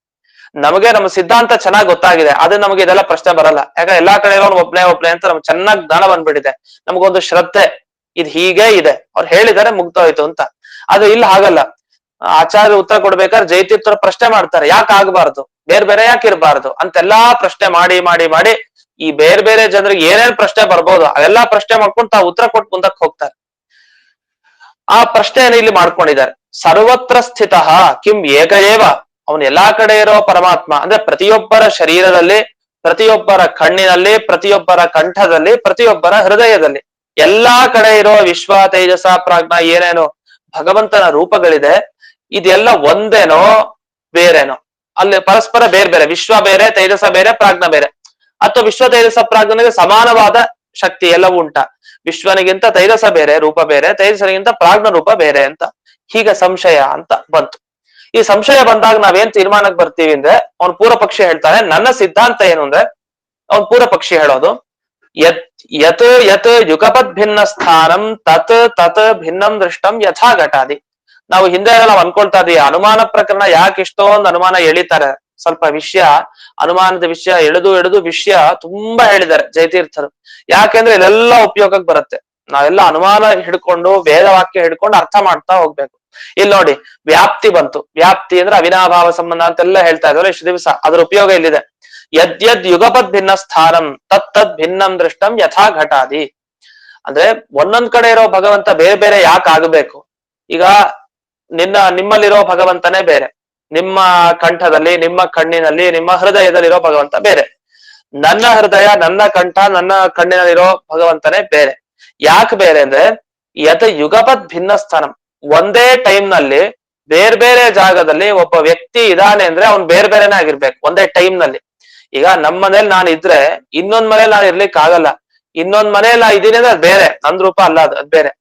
ನಮಗೆ ನಮ್ಮ ಸಿದ್ಧಾಂತ ಚೆನ್ನಾಗಿ ಗೊತ್ತಾಗಿದೆ, ಅದು ನಮಗೆ ಇದೆಲ್ಲ ಪ್ರಶ್ನೆ ಬರಲ್ಲ. ಯಾಕಂದ್ರೆ ಎಲ್ಲಾ ಕಡೆ ಇರೋನು ಒಬ್ನೇ ಅಂತ ನಮ್ಗೆ ಚೆನ್ನಾಗಿ ಜ್ಞಾನ ಬಂದ್ಬಿಟ್ಟಿದೆ. ನಮಗೊಂದು ಶ್ರದ್ಧೆ, ಇದು ಹೀಗೆ ಇದೆ, ಅವ್ರು ಹೇಳಿದಾರೆ ಮುಗ್ದೋಯ್ತು ಅಂತ. ಅದು ಇಲ್ಲಿ ಹಾಗಲ್ಲ. ಆಚಾರ್ಯ ಉತ್ತರ ಕೊಡ್ಬೇಕಾದ್ರೆ ಜೈತೀರ್ಥರು ಪ್ರಶ್ನೆ ಮಾಡ್ತಾರೆ, ಯಾಕೆ ಆಗ್ಬಾರ್ದು, ಬೇರೆ ಬೇರೆ ಯಾಕೆ ಇರಬಾರ್ದು ಅಂತೆಲ್ಲಾ ಪ್ರಶ್ನೆ ಮಾಡಿ ಮಾಡಿ ಮಾಡಿ ಈ ಬೇರೆ ಬೇರೆ ಜನರಿಗೆ ಏನೇನ್ ಪ್ರಶ್ನೆ ಬರ್ಬೋದು ಅವೆಲ್ಲಾ ಪ್ರಶ್ನೆ ಮಾಡ್ಕೊಂಡು ತಾವು ಉತ್ತರ ಕೊಟ್ಟು ಮುಂದಕ್ಕೆ ಹೋಗ್ತಾರೆ. ಆ ಪ್ರಶ್ನೆಯನ್ನು ಇಲ್ಲಿ ಮಾಡ್ಕೊಂಡಿದ್ದಾರೆ. ಸರ್ವತ್ರ ಸ್ಥಿತ ಕಿಂ ಏಕಏವ, ಅವನು ಎಲ್ಲಾ ಕಡೆ ಇರೋ ಪರಮಾತ್ಮ ಅಂದ್ರೆ ಪ್ರತಿಯೊಬ್ಬರ ಶರೀರದಲ್ಲಿ, ಪ್ರತಿಯೊಬ್ಬರ ಕಣ್ಣಿನಲ್ಲಿ, ಪ್ರತಿಯೊಬ್ಬರ ಕಂಠದಲ್ಲಿ, ಪ್ರತಿಯೊಬ್ಬರ ಹೃದಯದಲ್ಲಿ, ಎಲ್ಲಾ ಕಡೆ ಇರೋ ವಿಶ್ವ, ತೇಜಸ, ಪ್ರಾಜ್ಞ ಏನೇನೋ ಭಗವಂತನ ರೂಪಗಳಿದೆ, ಇದೆಲ್ಲ ಒಂದೇನೋ ಬೇರೆನೋ? ಅಲ್ಲಿ ಪರಸ್ಪರ ಬೇರೆ ಬೇರೆ, ವಿಶ್ವ ಬೇರೆ, ತೇಜಸ ಬೇರೆ, ಪ್ರಾಜ್ಞ ಬೇರೆ, ಅಥವಾ ವಿಶ್ವ ತೇಜಸ ಪ್ರಾಜ್ಞನಿಗೆ ಸಮಾನವಾದ ಶಕ್ತಿ ಎಲ್ಲವೂ ಉಂಟ? ವಿಶ್ವನಿಗಿಂತ ತೈಜಸ ಬೇರೆ ರೂಪ ಬೇರೆ, ತೈಜಸನಿಗಿಂತ ಪ್ರಾಜ್ಞ ರೂಪ ಬೇರೆ ಅಂತ ಹೀಗೆ ಸಂಶಯ ಅಂತ ಬಂತು. ಈ ಸಂಶಯ ಬಂದಾಗ ನಾವೇನ್ ತೀರ್ಮಾನಕ್ಕೆ ಬರ್ತೀವಿ ಅಂದ್ರೆ, ಅವನ್ ಪೂರ್ವ ಪಕ್ಷಿ ಹೇಳ್ತಾನೆ, ನನ್ನ ಸಿದ್ಧಾಂತ ಏನು ಅಂದ್ರೆ, ಅವನ್ ಪೂರ್ವ ಪಕ್ಷಿ ಹೇಳೋದು ಯತ್ ಯತ್ ಯುಗಪದ್ ಭಿನ್ನ ಸ್ಥಾನಂ ತತ್ ತತ್ ಭಿನ್ನಂ ದೃಷ್ಟಂ ಯಥಾ ಘಟಾದಿ. ನಾವು ಹಿಂದೆ ನಾವು ಅನ್ಕೊಳ್ತಾ ಇದೀವಿ ಅನುಮಾನ ಪ್ರಕರಣ ಯಾಕೆ ಇಷ್ಟೊಂದು ಅನುಮಾನ ಎಳಿತಾರೆ. ಸ್ವಲ್ಪ ವಿಷಯ, ಅನುಮಾನದ ವಿಷಯ ಎಳೆದು ವಿಷಯ ತುಂಬಾ ಹೇಳಿದ್ದಾರೆ ಜಯತೀರ್ಥರು. ಯಾಕೆಂದ್ರೆ ಇಲ್ಲೆಲ್ಲ ಉಪಯೋಗಕ್ಕೆ ಬರುತ್ತೆ. ನಾವೆಲ್ಲ ಅನುಮಾನ ಹಿಡ್ಕೊಂಡು ವೇದವಾಕ್ಯ ಹಿಡ್ಕೊಂಡು ಅರ್ಥ ಮಾಡ್ತಾ ಹೋಗ್ಬೇಕು. ಇಲ್ಲಿ ನೋಡಿ, ವ್ಯಾಪ್ತಿ ಬಂತು. ವ್ಯಾಪ್ತಿ ಅಂದ್ರೆ ಅವಿನಾಭಾವ ಸಂಬಂಧ ಅಂತೆಲ್ಲ ಹೇಳ್ತಾ ಇದ್ವಲ್ಲ ಇಷ್ಟು ದಿವಸ, ಅದ್ರ ಉಪಯೋಗ ಇಲ್ಲಿದೆ. ಯದ್ಯದ್ ಯುಗಪದ್ ಭಿನ್ನ ಸ್ಥಾನಂ ತತ್ ಭಿನ್ನಂ ದೃಷ್ಟಂ ಯಥಾ ಘಟಾದಿ. ಅಂದ್ರೆ ಒಂದೊಂದ್ ಕಡೆ ಇರೋ ಭಗವಂತ ಬೇರೆ ಬೇರೆ ಯಾಕೆ ಆಗಬೇಕು? ಈಗ ನಿಮ್ಮಲ್ಲಿರೋ ಭಗವಂತನೇ ಬೇರೆ, ನಿಮ್ಮ ಕಂಠದಲ್ಲಿ, ನಿಮ್ಮ ಕಣ್ಣಿನಲ್ಲಿ, ನಿಮ್ಮ ಹೃದಯದಲ್ಲಿರೋ ಭಗವಂತ ಬೇರೆ. ನನ್ನ ಹೃದಯ, ನನ್ನ ಕಂಠ, ನನ್ನ ಕಣ್ಣಿನಲ್ಲಿರೋ ಭಗವಂತನೇ ಬೇರೆ. ಯಾಕೆ ಬೇರೆ ಅಂದ್ರೆ, ಯತ್ ಯುಗಪದ್ ಭಿನ್ನ ಸ್ಥಾನಂ, ಒಂದೇ ಟೈಮ್ ನಲ್ಲಿ ಬೇರೆ ಬೇರೆ ಜಾಗದಲ್ಲಿ ಒಬ್ಬ ವ್ಯಕ್ತಿ ಇದಾನೆ ಅಂದ್ರೆ ಅವ್ನು ಬೇರೆ ಬೇರೆನೇ ಆಗಿರ್ಬೇಕು ಒಂದೇ ಟೈಮ್ ನಲ್ಲಿ. ಈಗ ನಮ್ಮ ಮನೇಲಿ ನಾನು ಇದ್ರೆ ಇನ್ನೊಂದ್ ಮನೇಲಿ ನಾನು ಇರ್ಲಿಕ್ಕೆ ಆಗಲ್ಲ. ಇನ್ನೊಂದ್ ಮನೇಲಿ ನಾ ಇದೀನಿ ಅಂದ್ರೆ ಅದ್ ಬೇರೆ, ನಂದ್ ರೂಪ ಅಲ್ಲ, ಅದ್ ಬೇರೆ.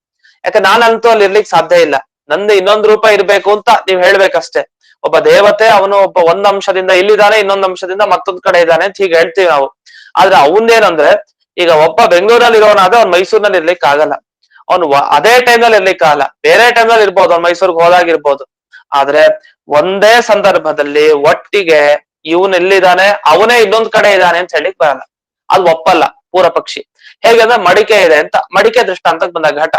ಯಾಕೆ ನಾನಂತೂ ಅಲ್ಲಿ ಇರ್ಲಿಕ್ಕೆ ಸಾಧ್ಯ ಇಲ್ಲ. ನಂದು ಇನ್ನೊಂದ್ ರೂಪ ಇರ್ಬೇಕು ಅಂತ ನೀವ್ ಹೇಳ್ಬೇಕಷ್ಟೇ. ಒಬ್ಬ ದೇವತೆ ಅವನು ಒಂದ್ ಅಂಶದಿಂದ ಇಲ್ಲಿದ್ದಾನೆ, ಇನ್ನೊಂದ್ ಅಂಶದಿಂದ ಮತ್ತೊಂದ್ ಕಡೆ ಇದ್ದಾನೆ ಅಂತ ಹೀಗೆ ಹೇಳ್ತೀವಿ ನಾವು. ಆದ್ರೆ ಅವನ್ದೇನಂದ್ರೆ, ಈಗ ಒಬ್ಬ ಬೆಂಗಳೂರಲ್ಲಿ ಇರೋನಾದ್ರೆ ಅವ್ನು ಮೈಸೂರಿನಲ್ಲಿ ಇರ್ಲಿಕ್ಕೆ ಆಗಲ್ಲ. ಅವ್ನು ಅದೇ ಟೈಮ್ನಲ್ಲಿ ಇರ್ಲಿಕ್ಕೆ ಆಗಲ್ಲ, ಬೇರೆ ಟೈಮ್ನಲ್ಲಿ ಇರ್ಬೋದು, ಅವ್ನು ಮೈಸೂರ್ಗೆ ಹೋದಾಗಿರ್ಬೋದು. ಆದ್ರೆ ಒಂದೇ ಸಂದರ್ಭದಲ್ಲಿ ಒಟ್ಟಿಗೆ ಇವನ್ ಎಲ್ಲಿದ್ದಾನೆ, ಅವನೇ ಇನ್ನೊಂದ್ ಕಡೆ ಇದ್ದಾನೆ ಅಂತ ಹೇಳಿಕ್ ಬರಲ್ಲ. ಅದು ಒಪ್ಪಲ್ಲ ಪೂರ್ವ ಪಕ್ಷಿ. ಹೇಗಂದ್ರೆ ಮಡಿಕೆ ಇದೆ ಅಂತ, ಮಡಿಕೆ ದೃಷ್ಟಾಂತಕ್ಕೆ ಬಂದ ಘಟ,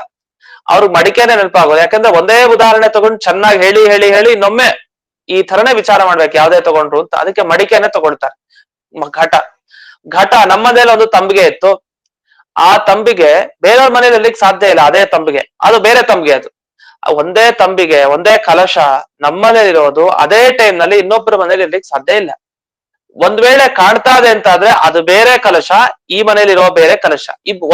ಅವ್ರಿಗೆ ಮಡಿಕೆನೆ ನೆನಪಾಗೋದು. ಯಾಕಂದ್ರೆ ಒಂದೇ ಉದಾಹರಣೆ ತಗೊಂಡು ಚೆನ್ನಾಗಿ ಹೇಳಿ ಹೇಳಿ ಹೇಳಿ ಇನ್ನೊಮ್ಮೆ ಈ ತರನೇ ವಿಚಾರ ಮಾಡ್ಬೇಕು ಯಾವ್ದೇ ತಗೊಂಡ್ರು ಅಂತ. ಅದಕ್ಕೆ ಮಡಿಕೆನೆ ತಗೊಳ್ತಾರೆ. ಘಟ ನಮ್ಮನೇಲಿ ಒಂದು ತಂಬಿಗೆ ಇತ್ತು. ಆ ತಂಬಿಗೆ ಬೇರೆಯವ್ರ ಮನೇಲಿ ಇರ್ಲಿಕ್ಕೆ ಸಾಧ್ಯ ಇಲ್ಲ. ಅದೇ ತಂಬಿಗೆ, ಅದು ಬೇರೆ ತಂಬಿಗೆ. ಅದು ಒಂದೇ ತಂಬಿಗೆ, ಒಂದೇ ಕಲಶ ನಮ್ಮನೇಲಿರೋದು ಅದೇ ಟೈಮ್ ನಲ್ಲಿ ಇನ್ನೊಬ್ಬರ ಮನೇಲಿ ಇರ್ಲಿಕ್ಕೆ ಸಾಧ್ಯ ಇಲ್ಲ. ಒಂದ್ ವೇಳೆ ಕಾಣ್ತಾ ಇದೆ ಅಂತ ಆದ್ರೆ ಅದು ಬೇರೆ ಕಲಶ, ಈ ಮನೇಲಿರೋ ಬೇರೆ ಕಲಶ.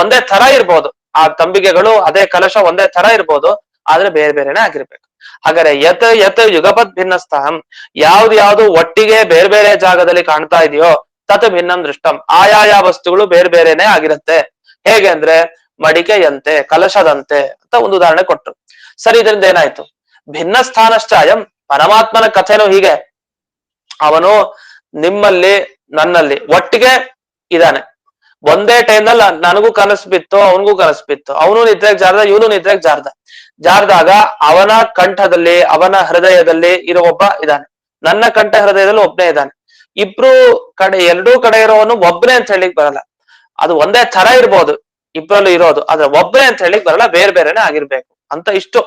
ಒಂದೇ ತರ ಇರ್ಬೋದು, ಆ ತಂಬಿಗೆಗಳು ಅದೇ ಕಲಶ ಒಂದೇ ತರ ಇರ್ಬೋದು, ಆದ್ರೆ ಬೇರೆ ಬೇರೆನೆ ಆಗಿರ್ಬೇಕು. ಹಾಗಾದ್ರೆ ಯತ್ ಯುಗಪದ್ ಭಿನ್ನ ಸ್ಥಾನಂ, ಯಾವ್ದು ಒಟ್ಟಿಗೆ ಬೇರೆ ಬೇರೆ ಜಾಗದಲ್ಲಿ ಕಾಣ್ತಾ ಇದೆಯೋ ತತ್ ಭಿನ್ನಂ ದೃಷ್ಟಂ, ಆಯಾಯ ವಸ್ತುಗಳು ಬೇರೆ ಬೇರೆನೆ ಆಗಿರುತ್ತೆ. ಹೇಗೆ ಅಂದ್ರೆ ಮಡಿಕೆಯಂತೆ, ಕಲಶದಂತೆ ಅಂತ ಒಂದು ಉದಾಹರಣೆ ಕೊಟ್ರು. ಸರಿ, ಇದರಿಂದ ಏನಾಯ್ತು? ಭಿನ್ನ ಸ್ಥಾನಶ್ಚ ಅಯಂ, ಪರಮಾತ್ಮನ ಕಥೆನೂ ಹೀಗೆ. ಅವನು ನಿಮ್ಮಲ್ಲಿ ನನ್ನಲ್ಲಿ ಒಟ್ಟಿಗೆ ಇದ್ದಾನೆ. ಒಂದೇ ಟೈಮ್ನಲ್ಲಿ ನನಗೂ ಕನಸು ಬಿತ್ತು, ಅವನಿಗೂ ಕನಸು ಬಿತ್ತು. ಅವನು ನಿದ್ರೆಗೆ ಜಾರ್ದ, ಇವನು ನಿದ್ರೆಗೆ ಜಾರ್ದಾಗ ಅವನ ಕಂಠದಲ್ಲಿ, ಅವನ ಹೃದಯದಲ್ಲಿ ಇರೋ ಒಬ್ಬ ಇದ್ದಾನೆ, ನನ್ನ ಕಂಠ ಹೃದಯದಲ್ಲಿ ಒಬ್ಬನೇ ಇದ್ದಾನೆ. ಇಬ್ರು ಕಡೆ, ಎರಡೂ ಕಡೆ ಇರೋವನು ಒಬ್ಬನೇ ಅಂತ ಹೇಳಿಕ್ ಬರಲ್ಲ. ಅದು ಒಂದೇ ತರ ಇರ್ಬೋದು ಇಬ್ರಲ್ಲೂ ಇರೋದು, ಆದ್ರೆ ಒಬ್ಬನೇ ಅಂತ ಹೇಳಿಕ್ ಬರಲ್ಲ, ಬೇರೆ ಬೇರೆನೆ ಆಗಿರ್ಬೇಕು ಅಂತ ಇಷ್ಟು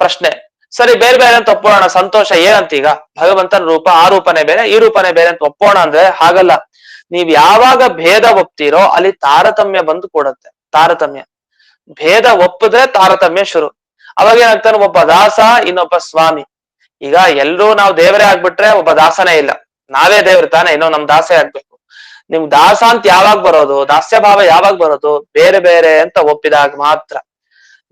ಪ್ರಶ್ನೆ. ಸರಿ, ಬೇರೆ ಬೇರೆ ಅಂತ ಒಪ್ಪೋಣ, ಸಂತೋಷ. ಏನಂತ ಈಗ ಭಗವಂತನ ರೂಪ, ಆ ರೂಪನೇ ಬೇರೆ, ಈ ರೂಪನೇ ಬೇರೆ ಅಂತ ಒಪ್ಪೋಣ ಅಂದ್ರೆ ಹಾಗಲ್ಲ. ನೀವ್ ಯಾವಾಗ ಭೇದ ಒಪ್ತೀರೋ ಅಲ್ಲಿ ತಾರತಮ್ಯ ಬಂದು ಕೊಡುತ್ತೆ. ತಾರತಮ್ಯ, ಭೇದ ಒಪ್ಪಿದ್ರೆ ತಾರತಮ್ಯ ಶುರು. ಅವಾಗ ಏನಾಗ್ತಾನೆ, ಒಬ್ಬ ದಾಸ, ಇನ್ನೊಬ್ಬ ಸ್ವಾಮಿ. ಈಗ ಎಲ್ರೂ ನಾವು ದೇವರೇ ಆಗ್ಬಿಟ್ರೆ ಒಬ್ಬ ದಾಸನೇ ಇಲ್ಲ, ನಾವೇ ದೇವ್ರ ತಾನೆ, ಇನ್ನೋ ನಮ್ ದಾಸೇ ಆಗ್ಬೇಕು. ನಿಮ್ ದಾಸ ಅಂತ ಯಾವಾಗ ಬರೋದು, ದಾಸ್ಯ ಭಾವ ಯಾವಾಗ ಬರೋದು, ಬೇರೆ ಬೇರೆ ಅಂತ ಒಪ್ಪಿದಾಗ ಮಾತ್ರ.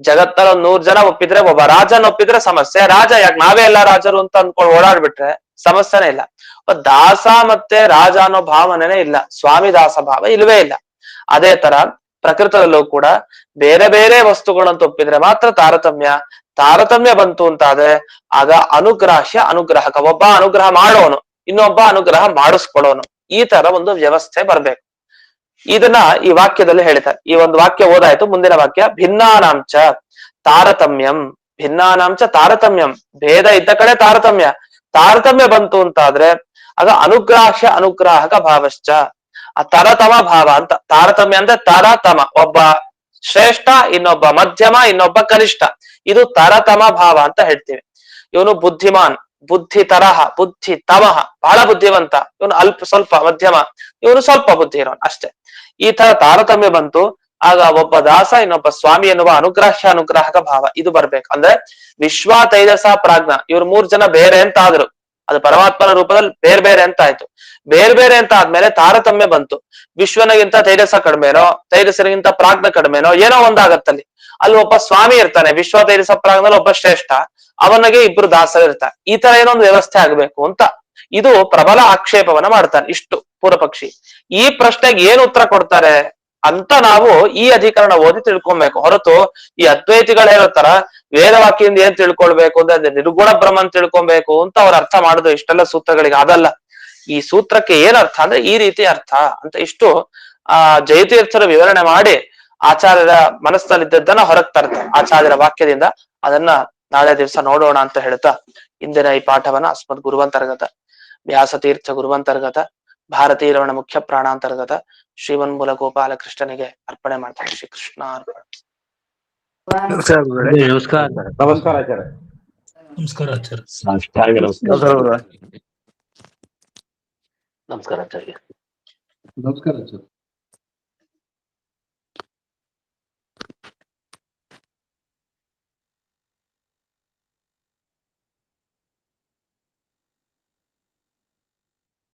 ಜಗತ್ತಲ್ಲಿ 100 ಜನ ಒಪ್ಪಿದ್ರೆ, ಒಬ್ಬ ರಾಜನ ಒಪ್ಪಿದ್ರೆ ಸಮಸ್ಯೆ. ರಾಜ ಯಾಕೆ ನಾವೇ ಎಲ್ಲ ರಾಜರು ಅಂತ ಅನ್ಕೊಂಡು ಓಡಾಡ್ಬಿಟ್ರೆ ಸಮಸ್ಯೆನೇ ಇಲ್ಲ. ದಾಸ ಮತ್ತೆ ರಾಜ ಅನ್ನೋ ಭಾವನೆನೇ ಇಲ್ಲ, ಸ್ವಾಮಿ ದಾಸ ಭಾವ ಇಲ್ವೇ ಇಲ್ಲ. ಅದೇ ತರ ಪ್ರಕೃತದಲ್ಲೂ ಕೂಡ ಬೇರೆ ಬೇರೆ ವಸ್ತುಗಳಂತ ಒಪ್ಪಿದ್ರೆ ಮಾತ್ರ ತಾರತಮ್ಯ. ತಾರತಮ್ಯ ಬಂತು ಅಂತಾದ್ರೆ ಆಗ ಅನುಗ್ರಾಹ್ಯ ಅನುಗ್ರಹಕ, ಒಬ್ಬ ಅನುಗ್ರಹ ಮಾಡೋನು, ಇನ್ನೊಬ್ಬ ಅನುಗ್ರಹ ಮಾಡಿಸ್ಕೊಡೋನು, ಈ ತರ ಒಂದು ವ್ಯವಸ್ಥೆ ಬರ್ಬೇಕು. ಇದನ್ನ ಈ ವಾಕ್ಯದಲ್ಲಿ ಹೇಳ್ತಾರೆ. ಈ ಒಂದು ವಾಕ್ಯ ಓದಾಯ್ತು. ಮುಂದಿನ ವಾಕ್ಯ, ಭಿನ್ನಾನಾಂಚ ತಾರತಮ್ಯಂ. ಭಿನ್ನಾನಾಂಚ ತಾರತಮ್ಯಂ, ಭೇದ ಇದ್ದ ಕಡೆ ತಾರತಮ್ಯ. ತಾರತಮ್ಯ ಬಂತು ಅಂತಾದ್ರೆ ಆಗ ಅನುಗ್ರಾಹ್ಯ ಅನುಗ್ರಾಹಕ ಭಾವಶ್ಚ, ಆ ತರತಮ ಭಾವ ಅಂತ. ತಾರತಮ್ಯ ಅಂದ್ರೆ ತರತಮ, ಒಬ್ಬ ಶ್ರೇಷ್ಠ, ಇನ್ನೊಬ್ಬ ಮಧ್ಯಮ, ಇನ್ನೊಬ್ಬ ಕನಿಷ್ಠ, ಇದು ತರತಮ ಭಾವ ಅಂತ ಹೇಳ್ತೀವಿ. ಇವನು ಬುದ್ಧಿಮಾನ್, ಬುದ್ಧಿ ತರಹ, ಬುದ್ಧಿ ತಮಹ, ಬಹಳ ಬುದ್ಧಿವಂತ. ಇವನು ಸ್ವಲ್ಪ ಮಧ್ಯಮ, ಇವನು ಸ್ವಲ್ಪ ಬುದ್ಧಿ ಇರೋನು ಅಷ್ಟೇ. ಈ ತರ ತಾರತಮ್ಯ ಬಂತು, ಆಗ ಒಬ್ಬ ದಾಸ, ಇನ್ನೊಬ್ಬ ಸ್ವಾಮಿ ಎನ್ನುವ ಅನುಗ್ರಾಹ್ಯ ಅನುಗ್ರಾಹಕ ಭಾವ ಇದು ಬರ್ಬೇಕು. ಅಂದ್ರೆ ವಿಶ್ವ, ತೈಜಸ, ಪ್ರಾಜ್ಞ, ಇವ್ರು 3 ಜನ ಬೇರೆ ಅಂತ ಆದ್ರು, ಅದು ಪರಮಾತ್ಮನ ರೂಪದಲ್ಲಿ ಬೇರೆ ಬೇರೆ ಅಂತ ಆಯ್ತು. ಬೇರೆ ಬೇರೆ ಅಂತ ಆದ್ಮೇಲೆ ತಾರತಮ್ಯ ಬಂತು. ವಿಶ್ವನಿಗಿಂತ ತೈಜಸ ಕಡಿಮೆನೋ, ತೈಜಸನಿಗಿಂತ ಪ್ರಾಜ್ಞ ಕಡಿಮೆನೋ, ಏನೋ ಒಂದಾಗತ್ತಲ್ಲಿ. ಅಲ್ಲಿ ಒಬ್ಬ ಸ್ವಾಮಿ ಇರ್ತಾನೆ, ವಿಶ್ವ ತೈಜಸ ಪ್ರಾಜ್ಞದಲ್ಲಿ ಒಬ್ಬ ಶ್ರೇಷ್ಠ, ಅವನಿಗೆ ಇಬ್ರು ದಾಸರು ಇರ್ತಾರೆ. ಈ ತರ ಏನೋ ಒಂದು ವ್ಯವಸ್ಥೆ ಆಗ್ಬೇಕು ಅಂತ ಇದು ಪ್ರಬಲ ಆಕ್ಷೇಪವನ್ನ ಮಾಡ್ತಾನೆ. ಇಷ್ಟು ಪೂರ್ವ ಪಕ್ಷಿ. ಈ ಪ್ರಶ್ನೆಗೆ ಏನು ಉತ್ತರ ಕೊಡ್ತಾರೆ ಅಂತ ನಾವು ಈ ಅಧಿಕರಣ ಓದಿ ತಿಳ್ಕೊಬೇಕು. ಹೊರತು ಈ ಅದ್ವೈತಿಗಳು ಹೇಳೋತರ ವೇದವಾಕ್ಯದಿಂದ ಏನ್ ತಿಳ್ಕೊಳ್ಬೇಕು ಅಂದ್ರೆ ನಿರ್ಗುಣ ಬ್ರಹ್ಮನ್ ತಿಳ್ಕೊಬೇಕು ಅಂತ ಅವ್ರ ಅರ್ಥ ಮಾಡುದು ಇಷ್ಟೆಲ್ಲ ಸೂತ್ರಗಳಿಗೆ. ಅದಲ್ಲ, ಈ ಸೂತ್ರಕ್ಕೆ ಏನ್ ಅರ್ಥ ಅಂದ್ರೆ ಈ ರೀತಿ ಅರ್ಥ ಅಂತ ಇಷ್ಟು ಜಯತೀರ್ಥರ ವಿವರಣೆ ಮಾಡಿ ಆಚಾರ್ಯರ ಮನಸ್ಸಿನಲ್ಲಿದ್ದದ್ದನ್ನ ಹೊರಗೆ ತರ್ತಾರೆ ಆಚಾರ್ಯರ ವಾಕ್ಯದಿಂದ. ಅದನ್ನ ನಾಳೆ ದಿವಸ ನೋಡೋಣ ಅಂತ ಹೇಳ್ತಾ ಇಂದಿನ ಈ ಪಾಠವನ್ನ ಅಸ್ಮದ್ ಗುರುವಂತರ್ಗತ ವ್ಯಾಸತೀರ್ಥ ಗುರುವಂತರ್ಗತ ಭಾರತೀ ರಮಣ ಮುಖ್ಯ ಪ್ರಾಣಾಂತರ್ಗತ ಶ್ರೀಮನ್ಮೂಲ ಗೋಪಾಲ ಕೃಷ್ಣನಿಗೆ ಅರ್ಪಣೆ ಮಾಡ್ತಾರೆ. ಶ್ರೀ ಕೃಷ್ಣ ಅರ್ಪಣೆ. ನಮಸ್ಕಾರ. ನಮಸ್ಕಾರ ಆಚಾರ್ಯ. ನಮಸ್ಕಾರ ಆಚಾರ್ಯ. ನಮಸ್ಕಾರ ಆಚಾರ್ಯ. ನಮಸ್ಕಾರ ಆಚಾರ್ಯ.